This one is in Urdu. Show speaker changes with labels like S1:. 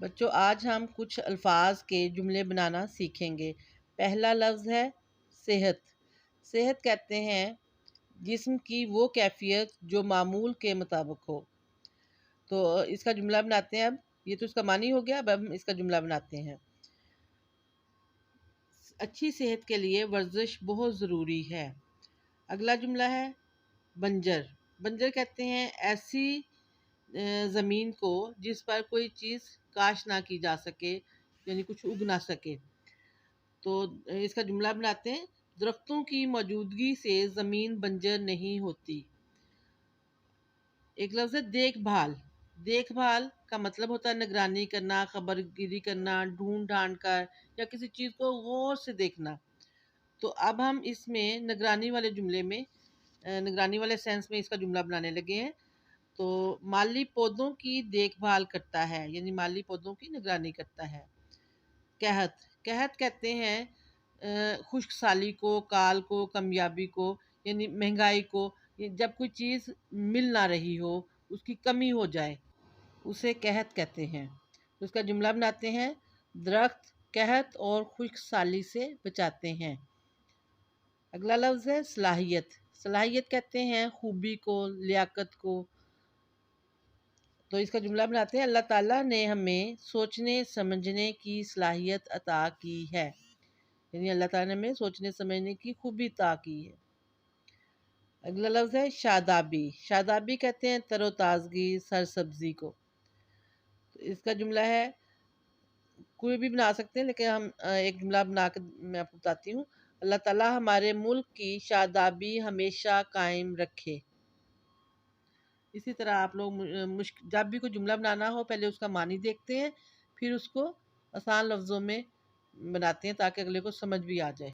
S1: بچوں آج ہم کچھ الفاظ کے جملے بنانا سیکھیں گے۔ پہلا لفظ ہے صحت۔ صحت کہتے ہیں جسم کی وہ کیفیت جو معمول کے مطابق ہو۔ تو اس کا جملہ بناتے ہیں۔ اب یہ تو اس کا معنی ہو گیا، اب ہم اس کا جملہ بناتے ہیں۔ اچھی صحت کے لیے ورزش بہت ضروری ہے۔ اگلا جملہ ہے بنجر۔ بنجر کہتے ہیں ایسی زمین کو جس پر کوئی چیز کاشت نہ کی جا سکے، یعنی کچھ اگ نہ سکے۔ تو اس کا جملہ بناتے ہیں، درختوں کی موجودگی سے زمین بنجر نہیں ہوتی۔ ایک لفظ ہے دیکھ بھال۔ دیکھ بھال کا مطلب ہوتا ہے نگرانی کرنا، خبر گیری کرنا، ڈھونڈ ڈھانڈ کر یا کسی چیز کو غور سے دیکھنا۔ تو اب ہم اس میں نگرانی والے جملے میں، نگرانی والے سینس میں اس کا جملہ بنانے لگے ہیں۔ تو مالی پودوں کی دیکھ بھال کرتا ہے، یعنی مالی پودوں کی نگرانی کرتا ہے۔ قحط۔ قحط کہتے ہیں خشک سالی کو، کال کو، کمیابی کو، یعنی مہنگائی کو۔ جب کوئی چیز مل نہ رہی ہو، اس کی کمی ہو جائے، اسے قحط کہتے ہیں۔ اس کا جملہ بناتے ہیں، درخت قحط اور خشک سالی سے بچاتے ہیں۔ اگلا لفظ ہے صلاحیت۔ صلاحیت کہتے ہیں خوبی کو، لیاقت کو۔ تو اس کا جملہ بناتے ہیں، اللہ تعالیٰ نے ہمیں سوچنے سمجھنے کی صلاحیت عطا کی ہے، یعنی اللہ تعالیٰ نے ہمیں سوچنے سمجھنے کی خوبی عطا کی ہے۔ اگلا لفظ ہے شادابی۔ شادابی کہتے ہیں تر و تازگی، سرسبزی کو۔ تو اس کا جملہ ہے، کوئی بھی بنا سکتے ہیں لیکن ہم ایک جملہ بنا کے میں آپ کو بتاتی ہوں۔ اللہ تعالیٰ ہمارے ملک کی شادابی ہمیشہ قائم رکھے۔ اسی طرح آپ لوگ جب بھی کوئی جملہ بنانا ہو، پہلے اس کا معنی دیکھتے ہیں، پھر اس کو آسان لفظوں میں بناتے ہیں تاکہ اگلے کو سمجھ بھی آ جائے۔